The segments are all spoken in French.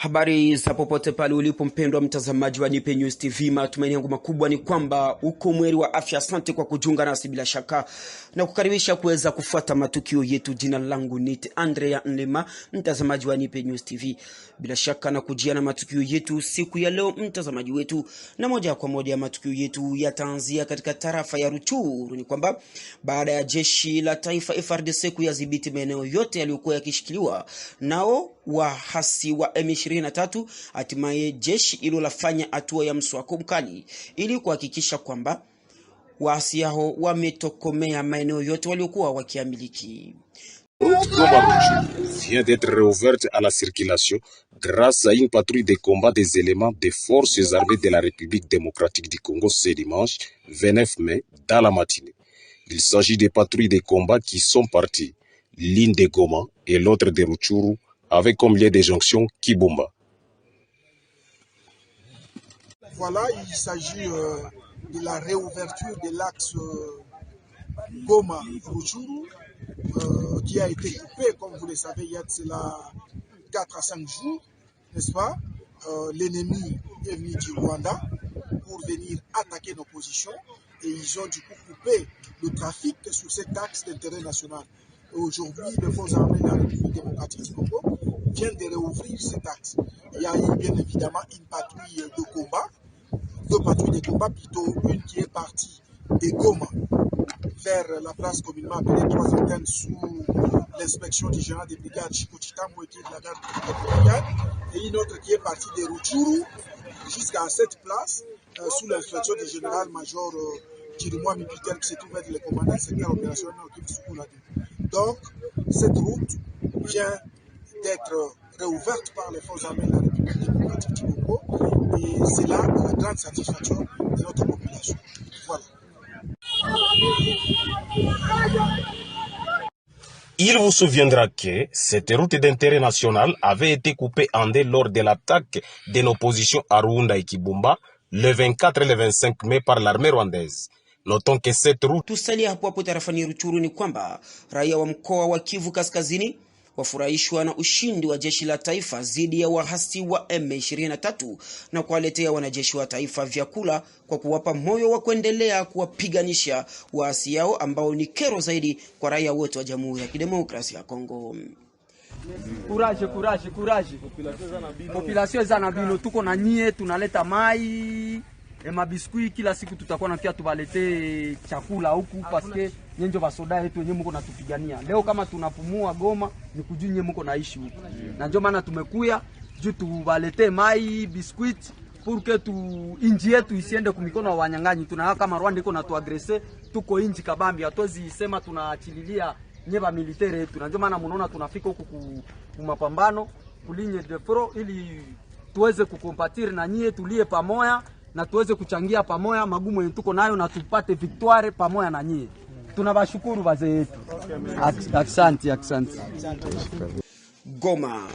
Habari za popote pale ulipo mpendwa mtazamaji wa Nipe News TV, matumaini yangu makubwa ni kwamba uko mweri wa afya. Asante kwa kujiunga nasi bila shaka na kukaribisha kuweza kufuata matukio yetu. Jina langu ni Andrea Nlema, mtazamaji wa Nipe News TV. Bila shaka na kujia na matukio yetu siku ya leo mtazamaji wetu, na moja kwa moja matukio yetu yataanzia katika tarafa ya Rutshuru. Ni kwamba baada ya jeshi la taifa FARDC kuyadhibiti maeneo yote yaliyokuwa yakishikiliwa nao wahasi wa M23, hatimaye jeshi hilo lafanya hatua ya mswako mkali ili kuhakikisha kwamba wahasi hao wametokomea maeneo yote waliokuwa wakiamiliki. Goma vient d'être réouverte à la circulation grâce à une patrouille de combat des éléments des forces armées de la République démocratique du Congo ce dimanche 29 mai dans la matinée. Il s'agit des patrouilles de combat qui sont parties, l'une de Goma et l'autre de Rutshuru, avec comme lieu de jonction Kibumba. Voilà, il s'agit de la réouverture de l'axe Goma-Rutshuru qui a été coupé, comme vous le savez, il y a de cela 4 à 5 jours, n'est-ce pas? L'ennemi est venu du Rwanda pour venir attaquer nos positions et ils ont du coup coupé le trafic sur cet axe d'intérêt national. Aujourd'hui, les forces armées de la République démocratique du Congo viennent de réouvrir cet axe. Il y a eu bien évidemment une patrouille de combat, deux patrouilles de combat plutôt, une qui est partie de Goma vers la place communément appelée 3 antennes sous l'inspection du général des brigades Chiko Chitambo qui est de la garde républicaine, et une autre qui est partie de Rutshuru jusqu'à cette place sous l'inspection du général-major Chirimwa Mipiter qui se trouve être le commandant du secteur opérationnel au Kivu. Donc, cette route vient d'être réouverte par les forces armées de la République démocratique du Congo et c'est là la grande satisfaction de notre population. Voilà. Il vous souviendra que cette route d'intérêt national avait été coupée en deux lors de l'attaque de nos positions à Ruunda et Kibumba le 24 et le 25 mai par l'armée rwandaise. Notons que cette route... Tusalia hapo tarafani Rutshuru ni kwamba raia wa mkoa wa Kivu Kaskazini wafurahishwa na ushindi wa jeshi la taifa dhidi ya wahasi wa M23 na kuwaletea wanajeshi wa taifa vyakula kwa kuwapa moyo wa kuendelea kuwapiganisha wahasi yao ambao ni kero zaidi kwa raia wote wa Jamhuri ya Kidemokrasia ya Kongo. Courage. Population za Nabino tuko na nyie, tunaleta mai mabiskuit kila siku, tutakuwa na pia tubalete chakula huku paske nyenjo basoda yetu wenyewe mko natupigania. Leo kama tunapumua Goma ni kujua nyenye mko naishi huku. Na ndio maana tumekuya juu tubalete mai, biskuit pour que inji yetu isiende kumikono wa wanyang'anyi. Tunaona kama Rwanda iko na tuagrese, tuko inji kabambi, hatozi sema tunaachililia nyeba militaire yetu. Na ndio maana mnaona tunafika huku ku mapambano kulinye de pro ili tuweze kukompatir na nyie, tulie pamoja na tuweze kuchangia pamoja magumu yetu tuko nayo na tupate victoire pamoja na nyie. Tunabashukuru wazee wetu. Asante. Goma.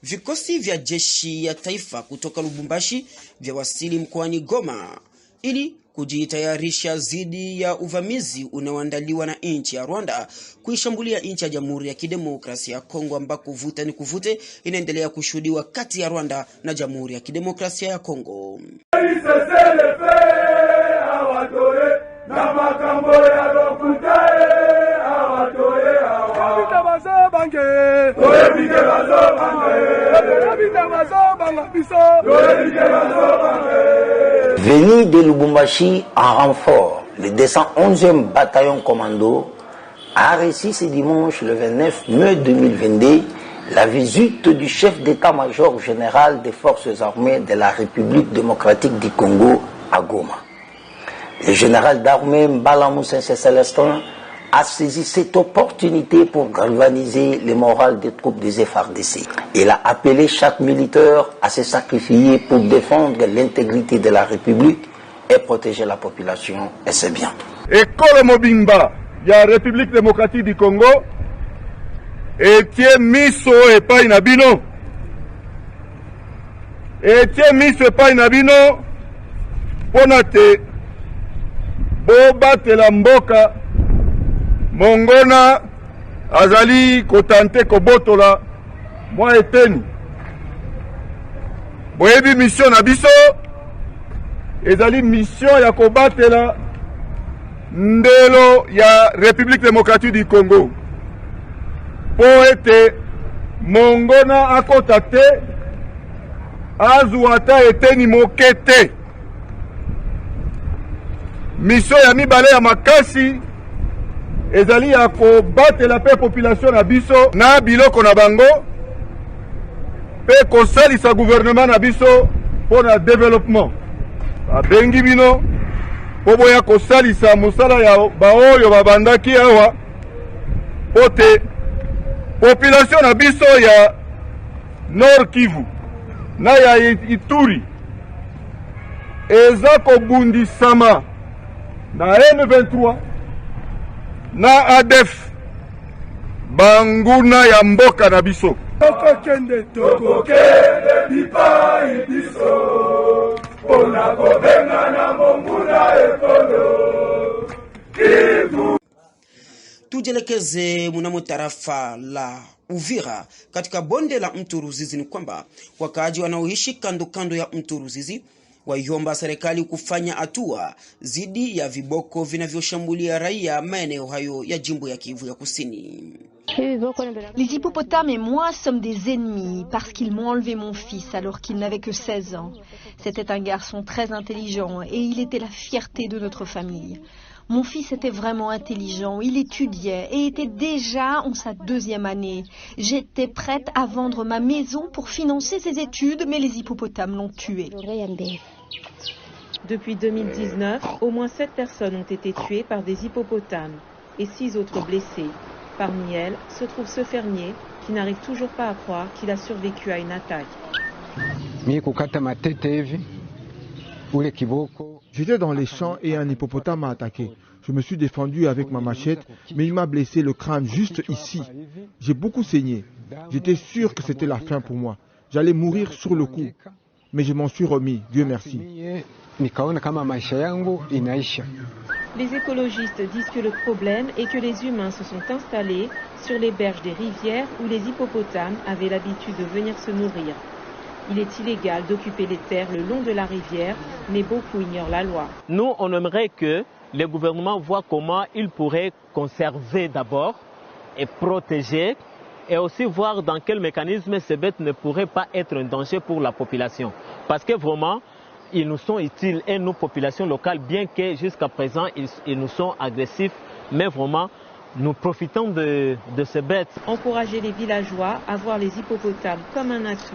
Vikosi vya jeshi ya taifa kutoka Lubumbashi vya wasili mkoani Goma ili kujitayarisha dhidi ya uvamizi unaoandaliwa na nchi ya Rwanda kuishambulia nchi ya Jamhuri ya Kidemokrasia ya Kongo, ambako vuta ni kuvute inaendelea kushuhudiwa kati ya Rwanda na Jamhuri ya Kidemokrasia ya Kongo. Venu de Lubumbashi en renfort, le 211e bataillon commando a reçu ce dimanche le 29 mai 2022 la visite du chef d'état-major général des forces armées de la République démocratique du Congo à Goma. Le général d'armée Mbala Moussa Célestin a saisi cette opportunité pour galvaniser le moral des troupes des FARDC. Il a appelé chaque militaire à se sacrifier pour défendre l'intégrité de la République et protéger la population et ses biens. École Mobimba, il y a la République démocratique du Congo, et tiens miso et pas inabino. Et tiens miso et pas inabino, ponate, boba telamboka, Mongona azali kotante kobotola mwa eteni boyebi mission na biso ezali mission ya kobatela ndelo ya République démocratique du Congo po ete mongona akota te azwa ata eteni moke te. Mission ya mibale ya makasi ezali ya kobatela pe population na biso na biloko na bango pe kosalisa gouvernement na biso pona développement. Abengi bino po boya kosalisa mosala ya baoyo babandaki awa pote population na biso ya Nord Kivu na ya Ituri eza kobundisama na M23 na ADF banguna ya mboka na biso. Tokokende bipai biso pona kobenga na monguna ekolo Kivu. Tujelekeze mnamo tarafa la Uvira katika bonde la mto Ruzizi ni kwamba wakaaji wanaoishi kando kando ya mto Ruzizi waiomba serikali kufanya hatua zidi ya viboko vinavyoshambulia raia maeneo hayo ya jimbo ya Kivu ya Kusini. Les hippopotames et moi sommes des ennemis parce qu'ils m'ont enlevé mon fils alors qu'il n'avait que 16 ans. C'était un garçon très intelligent et il était la fierté de notre famille. Mon fils était vraiment intelligent, il étudiait et était déjà en sa 2e année. J'étais prête à vendre ma maison pour financer ses études, mais les hippopotames l'ont tué. Depuis 2019, au moins 7 personnes ont été tuées par des hippopotames et 6 autres blessées. Parmi elles se trouve ce fermier qui n'arrive toujours pas à croire qu'il a survécu à une attaque. J'étais dans les champs et un hippopotame m'a attaqué. Je me suis défendu avec ma machette, mais il m'a blessé le crâne juste ici. J'ai beaucoup saigné. J'étais sûr que c'était la fin pour moi. J'allais mourir sur le coup. Mais je m'en suis remis, Dieu merci. Les écologistes disent que le problème est que les humains se sont installés sur les berges des rivières où les hippopotames avaient l'habitude de venir se nourrir. Il est illégal d'occuper les terres le long de la rivière, mais beaucoup ignorent la loi. Nous, on aimerait que le gouvernement voit comment il pourrait conserver d'abord et protéger, et aussi voir dans quel mécanisme ces bêtes ne pourraient pas être un danger pour la population. Parce que vraiment, ils nous sont utiles, et nos populations locales, bien que jusqu'à présent, ils nous sont agressifs, mais vraiment, nous profitons de ces bêtes. Encourager les villageois à voir les hippopotames comme un atout,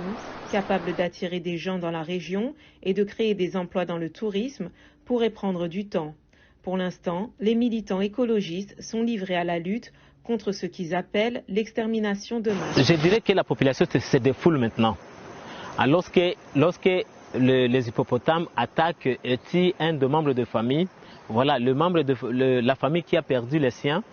capable d'attirer des gens dans la région et de créer des emplois dans le tourisme, pourrait prendre du temps. Pour l'instant, les militants écologistes sont livrés à la lutte contre ce qu'ils appellent l'extermination de masse. Je dirais que la population se défoule maintenant. Alors lorsque les hippopotames attaquent et tuent un des membres de famille, voilà, la famille qui a perdu les siens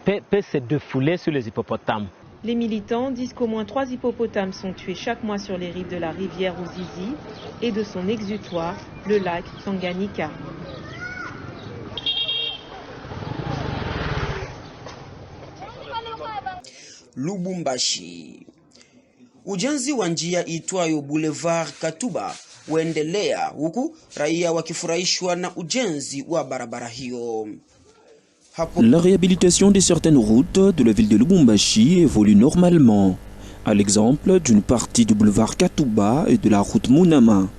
peut se défouler sur les hippopotames. Les militants disent qu'au moins 3 hippopotames sont tués chaque mois sur les rives de la rivière Ruzizi et de son exutoire, le lac Tanganyika. Lubumbashi. Ujenzi wa njia itwayo Boulevard Katuba uendelea huku raia wakifurahishwa na ujenzi wa barabara hiyo. La réhabilitation de certaines routes de la ville de Lubumbashi évolue normalement, à l'exemple d'une partie du boulevard Katuba et de la route Munama.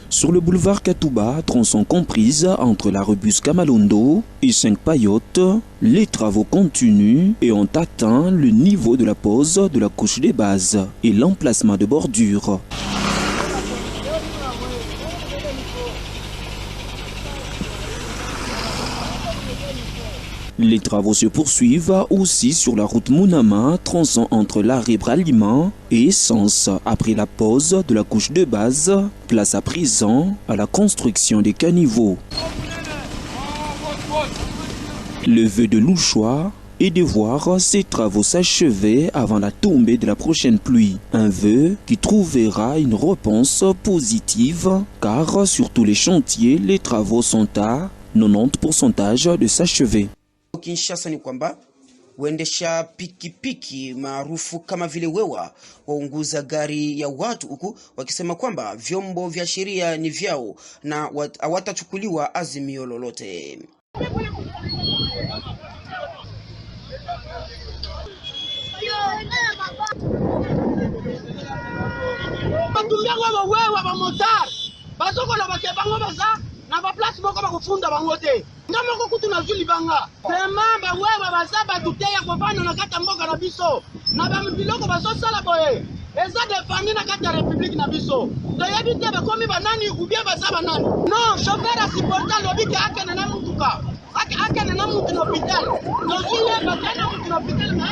Sur le boulevard Katuba, tronçon comprise entre la rebus Kamalondo et 5 Payotte, les travaux continuent et ont atteint le niveau de la pose de la couche des bases et l'emplacement de bordures. Les travaux se poursuivent aussi sur la route Munama, tronçon entre l'arrêt Bralima et Essence, après la pose de la couche de base, place à présent à la construction des caniveaux. Le vœu de Louchois est de voir ces travaux s'achever avant la tombée de la prochaine pluie. Un vœu qui trouvera une réponse positive, car sur tous les chantiers, les travaux sont à 90% de s'achever. Kinshasa ni kwamba Waendesha pikipiki maarufu kama vile wewa waunguza gari ya watu, huku wakisema kwamba vyombo vya sheria ni vyao na hawatachukuliwa azimio lolote. na ba place moko ba kufunda bango te ngamo ko kutuna zuli banga vraiment ba wewa bazaba tuteya kwa bana na kata mboka na biso na ba biloko bazo sala boye eza defandi na kata republique na biso to yebite ba komi banani ubie bazaba nani non chauffeur asiporta lobi ke akene na mutuka akene na mutu na hospital no zile bakana mutu na hospital na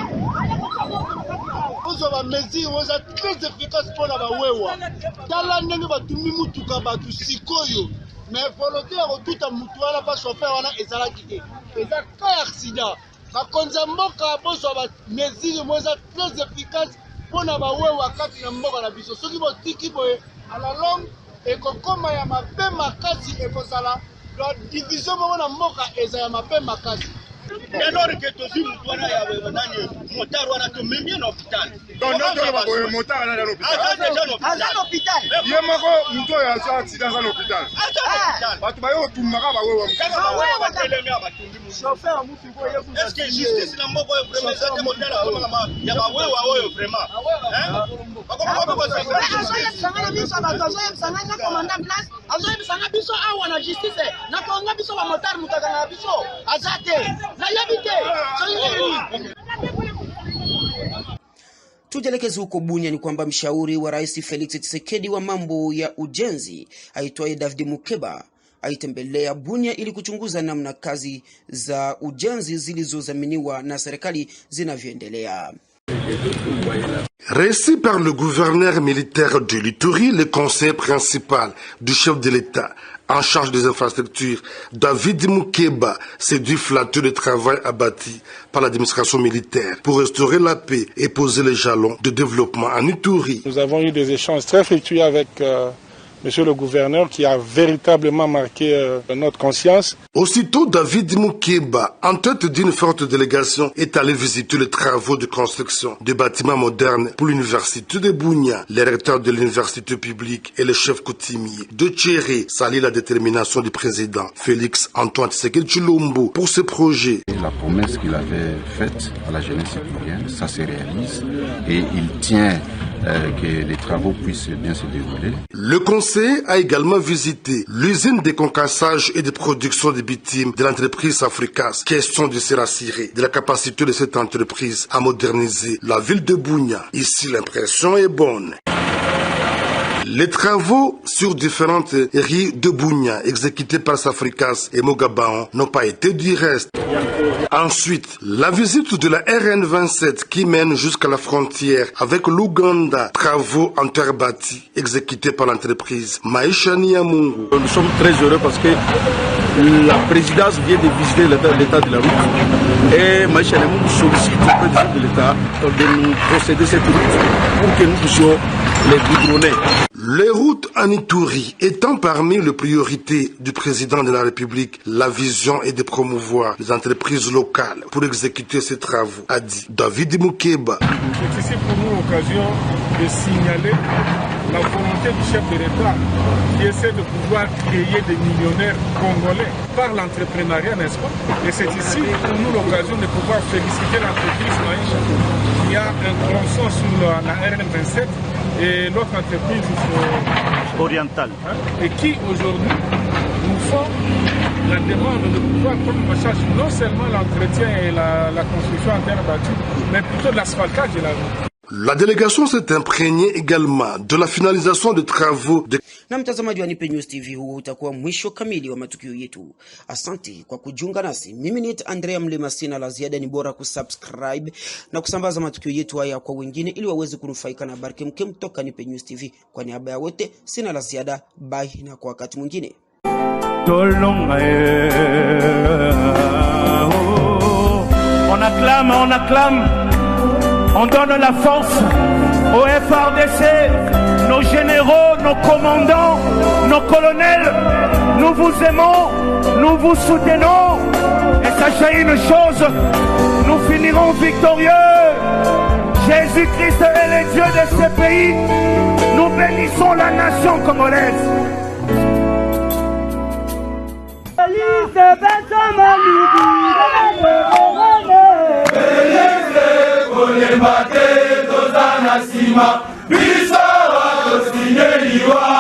ozo ba mesure oza très efficace pour na ba wewa tala ndenge batumi mutuka batu sikoyo. Mais volontaire tout à mutuana pas chauffeur wana ezala kité eza ka accident ba konza mboka bozo ba mesure moza très efficace pona ba wewa kati na mboka na biso soki botiki boye à la longue et kokoma ya mabe makasi e kozala la division mo na mboka eza ya mabe makasi. Alors que tozi mutuana ya nani motar wana to mimi na hospital non non motar wana na hospital yemako muto ya sa accident na hospital batu bayo tumaka ba wewa ba telemi abatumbi mu chauffeur mutu ko yebu est-ce que justice na mboko vraiment ça motar ya ba wewa oyo vraiment bakoma ba sangana biso batozo sangana commandant place azoye sangana biso awa na justice na konga biso ba motar mutaka na biso azate. Tujelekezi huko Bunia ni kwamba mshauri wa Rais Felix Tshisekedi wa mambo ya ujenzi aitwaye David Mukeba aitembelea Bunia ili kuchunguza namna kazi za ujenzi zilizozaminiwa na serikali zinavyoendelea. Reçu par le gouverneur militaire de l'Ituri, le conseiller principal du chef de l'État en charge des infrastructures, David Mukeba, s'est dû flatter le travail abattu par l'administration militaire pour restaurer la paix et poser les jalons de développement en Ituri. Nous avons eu des échanges très fructueux avec Monsieur le gouverneur qui a véritablement marqué notre conscience. Aussitôt, David Mukeba, en tête d'une forte délégation, est allé visiter les travaux de construction de bâtiments modernes pour l'université de Bunia. Le recteur de l'université publique et le chef coutumier de Tchéré salue la détermination du président Félix Antoine Tshisekedi Tshilombo pour ce projet. La promesse qu'il avait faite à la jeunesse iturienne, ça se réalise et il tient que les travaux puissent bien se dérouler. Le conseil a également visité l'usine de concassage et de production de bitume de l'entreprise Africas. Question de se rassurer de la capacité de cette entreprise à moderniser la ville de Bunia. Ici, l'impression est bonne. Les travaux sur différentes rues de Bunia exécutés par Safricas et Mogabaon n'ont pas été du reste. Ensuite, la visite de la RN27 qui mène jusqu'à la frontière avec l'Ouganda. Travaux en terre bâtie exécutés par l'entreprise Maisha Niamungu. Nous sommes très heureux parce que la présidence vient de visiter l'état de la route et Maisha Niamungu sollicite le président de l'État de nous procéder cette route pour que nous puissions les goudronner. Les routes en Ituri étant parmi les priorités du président de la République, la vision est de promouvoir les entreprises locales pour exécuter ces travaux, a dit David Mukeba. C'est ici pour nous l'occasion de signaler la volonté du chef de l'État qui essaie de pouvoir créer des millionnaires congolais par l'entrepreneuriat, n'est-ce pas? Et c'est ici pour nous l'occasion de pouvoir féliciter l'entreprise Maïcha qui a un tronçon sur la RN27 et l'autre entreprise orientale et qui aujourd'hui nous font la demande de pouvoir prendre en charge non seulement l'entretien et la construction en terre battue, mais plutôt l'asphaltage de la route. La délégation s'est imprégnée également de la finalisation des travaux de... Na mtazamaji wa Nipe News TV, huu utakuwa mwisho kamili wa matukio yetu. Asante kwa kujiunga nasi. Mimi ni Andrea Mlema, sina la ziada, ni bora kusubscribe na kusambaza matukio yetu haya kwa wengine ili waweze kunufaika na habari kemkem kutoka Nipe News TV. Kwa niaba ya wote, sina la ziada. Bye na kwa wakati mwingine. On acclame. On donne la force au FARDC, nos généraux, nos commandants, nos colonels. Nous vous aimons, nous vous soutenons. Et sachez une chose, nous finirons victorieux. Jésus-Christ est le Dieu de ce pays. Nous bénissons la nation congolaise. Biso wa to sinyeliwa